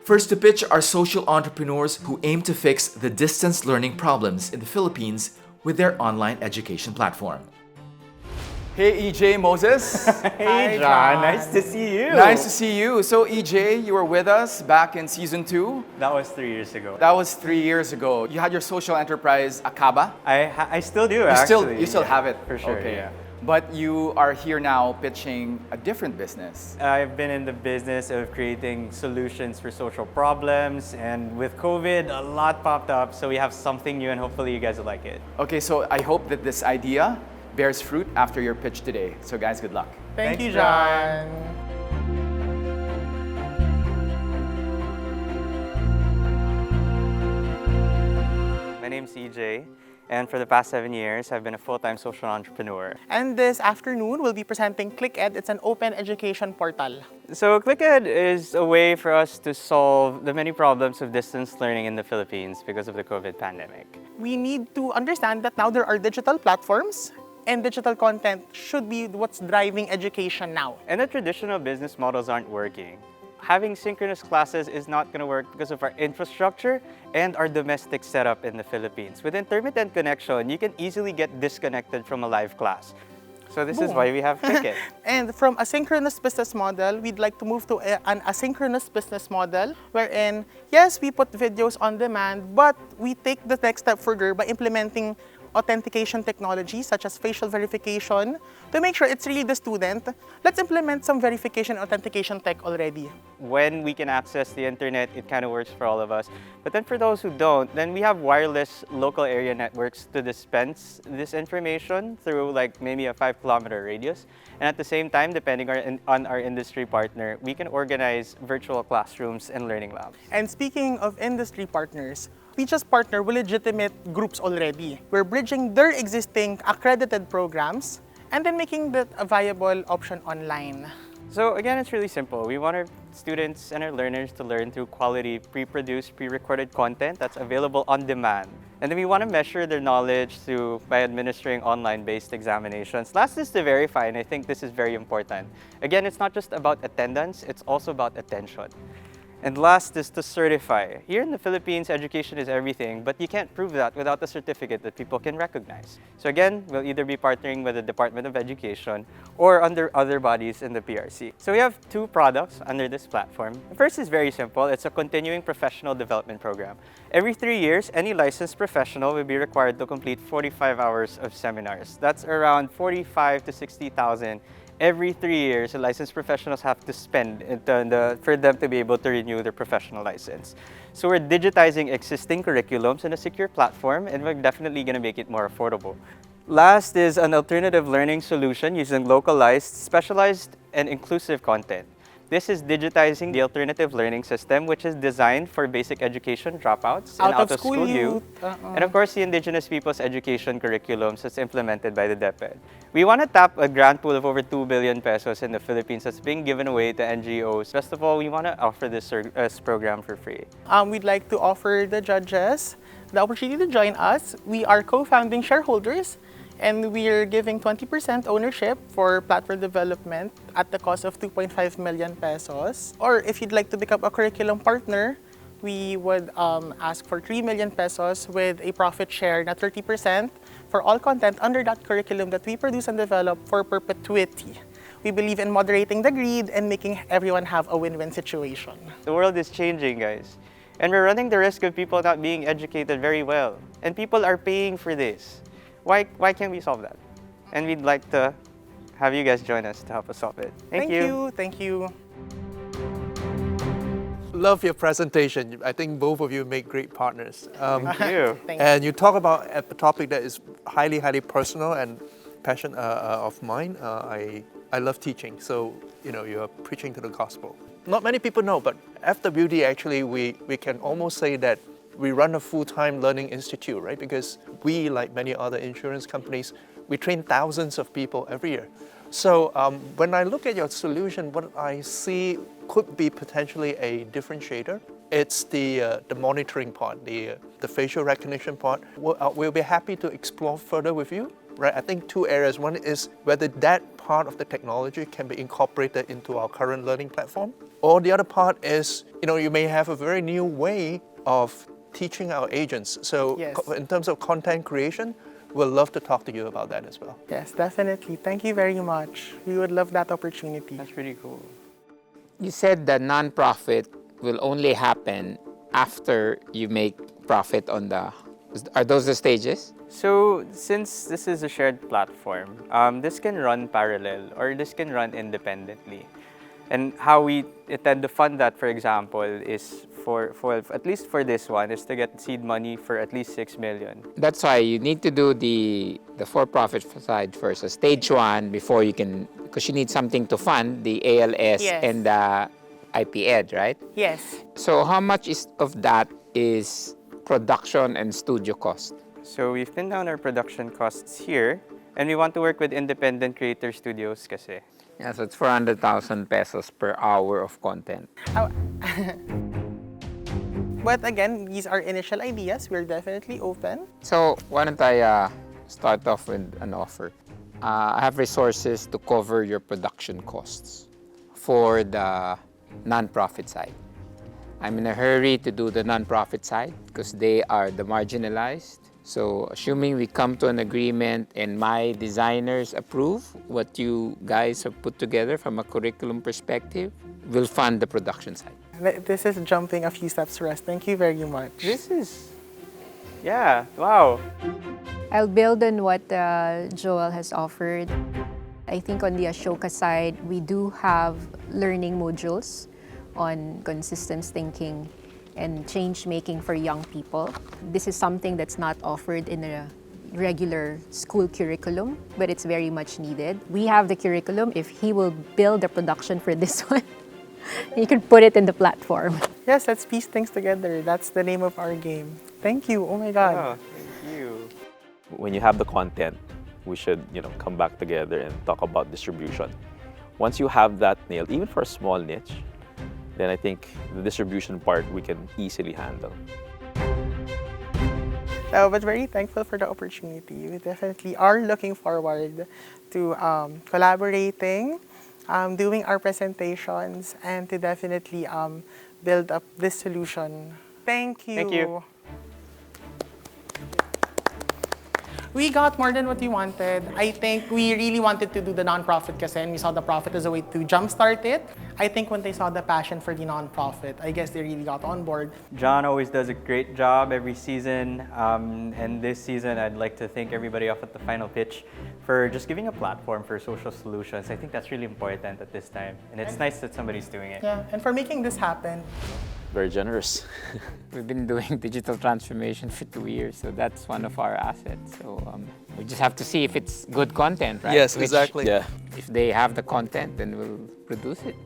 First to pitch are social entrepreneurs who aim to fix the distance learning problems in the Philippines with their online education platform. Hey EJ, Moses. Hey John, nice to see you. Nice to see you. So EJ, you were with us back in season 2. That was 3 years ago. That was 3 years ago. You had your social enterprise, Akaba. I still do, actually. You still have it? For sure, okay. yeah. But you are here now pitching a different business. I've been in the business of creating solutions for social problems, and with COVID, a lot popped up, so we have something new and hopefully you guys will like it. Okay, so I hope that this idea bears fruit after your pitch today. So guys, good luck. Thank Thanks, you, John. My name's CJ, and for the past 7 years, I've been a full-time social entrepreneur. And this afternoon, we'll be presenting ClickEd. It's an open education portal. So ClickEd is a way for us to solve the many problems of distance learning in the Philippines because of the COVID pandemic. We need to understand that now there are digital platforms, and digital content should be what's driving education now. And the traditional business models aren't working. Having synchronous classes is not going to work because of our infrastructure and our domestic setup in the Philippines. With intermittent connection, you can easily get disconnected from a live class. So this is why we have ClickEd. And from a synchronous business model, we'd like to move to an asynchronous business model wherein, yes, we put videos on demand, but we take the next step further by implementing authentication technologies such as facial verification to make sure it's really the student. Let's implement some verification authentication tech already. When we can access the internet, it kind of works for all of us. But then for those who don't, then we have wireless local area networks to dispense this information through like maybe a 5-kilometer radius. And at the same time, depending on our industry partner, we can organize virtual classrooms and learning labs. And speaking of industry partners, we just partner with legitimate groups already. We're bridging their existing accredited programs and then making that a viable option online. So again, it's really simple. We want our students and our learners to learn through quality, pre-produced, pre-recorded content that's available on demand. And then we want to measure their knowledge by administering online-based examinations. Last is to verify, and I think this is very important. Again, it's not just about attendance, it's also about attention. And last is to certify. Here in the Philippines, education is everything, but you can't prove that without a certificate that people can recognize. So again, we'll either be partnering with the Department of Education or under other bodies in the PRC. So we have 2 products under this platform. The first is very simple. It's a continuing professional development program. Every 3 years, any licensed professional will be required to complete 45 hours of seminars. That's around 45 to 60,000 every 3 years, licensed professionals have to spend for them to be able to renew their professional license. So we're digitizing existing curriculums in a secure platform, and we're definitely going to make it more affordable. Last is an alternative learning solution using localized, specialized, and inclusive content. This is digitizing the alternative learning system, which is designed for basic education dropouts and out-of-school youth. And of course, the indigenous people's education curriculums that's implemented by the DepEd. We want to tap a grant pool of over 2 billion pesos in the Philippines that's being given away to NGOs. Best of all, we want to offer this program for free. We'd like to offer the judges the opportunity to join us. We are co-founding shareholders, and we're giving 20% ownership for platform development at the cost of 2.5 million pesos. Or if you'd like to become a curriculum partner, we would ask for 3 million pesos with a profit share na 30% for all content under that curriculum that we produce and develop for perpetuity. We believe in moderating the greed and making everyone have a win-win situation. The world is changing, guys. And we're running the risk of people not being educated very well. And people are paying for this. Why can't we solve that? And we'd like to have you guys join us to help us solve it. Thank you. Thank you. Love your presentation. I think both of you make great partners. Thank you. And you talk about a topic that is highly, highly personal and passion of mine. I love teaching, so you're preaching to the gospel. Not many people know, but FWD actually we can almost say that we run a full-time learning institute, right? Because we, like many other insurance companies, we train thousands of people every year. So when I look at your solution, what I see could be potentially a differentiator. It's the monitoring part, the facial recognition part. We'll be happy to explore further with you, right? I think 2 areas. One is whether that part of the technology can be incorporated into our current learning platform. Or the other part is, you may have a very new way of teaching our agents. So Yes. in terms of content creation, we'll love to talk to you about that as well. Yes, definitely. Thank you very much. We would love that opportunity. That's pretty cool. You said the nonprofit will only happen after you make profit on the... Are those the stages? So since this is a shared platform, this can run parallel or this can run independently. And how we intend to fund that, for example, is for at least for this one, is to get seed money for at least 6 million. That's why you need to do the for-profit side first, so stage one, before you can... Because you need something to fund the ALS Yes. and the IP Ed, right? Yes. So how much of that is production and studio cost? So we've pinned down our production costs here, and we want to work with independent creator studios kasi. Yeah, so it's 400,000 pesos per hour of content. But again, these are initial ideas. We're definitely open. So why don't I start off with an offer? I have resources to cover your production costs for the nonprofit side. I'm in a hurry to do the nonprofit side because they are the marginalized. So assuming we come to an agreement and my designers approve what you guys have put together from a curriculum perspective, we'll fund the production side. This is jumping a few steps for us. Thank you very much. This is, yeah, wow. I'll build on what Joel has offered. I think on the Ashoka side, we do have learning modules on systems thinking and change making for young people. This is something that's not offered in a regular school curriculum, but it's very much needed. We have the curriculum. If he will build a production for this one, he can put it in the platform. Yes, let's piece things together. That's the name of our game. Thank you. Oh my God. Oh, thank you. When you have the content, we should, come back together and talk about distribution. Once you have that nailed, even for a small niche, then I think the distribution part we can easily handle. But very thankful for the opportunity. We definitely are looking forward to collaborating, doing our presentations, and to definitely build up this solution. Thank you. Thank you. We got more than what we wanted. I think we really wanted to do the nonprofit kasi, and we saw the profit as a way to jumpstart it. I think when they saw the passion for the nonprofit, I guess they really got on board. John always does a great job every season, and this season I'd like to thank everybody off at the final pitch for just giving a platform for social solutions. I think that's really important at this time, and it's nice that somebody's doing it. Yeah, and for making this happen. Very generous. We've been doing digital transformation for 2 years, so that's one of our assets. So we just have to see if it's good content, right? Yes, Which, exactly. Yeah. If they have the content, then we'll produce it.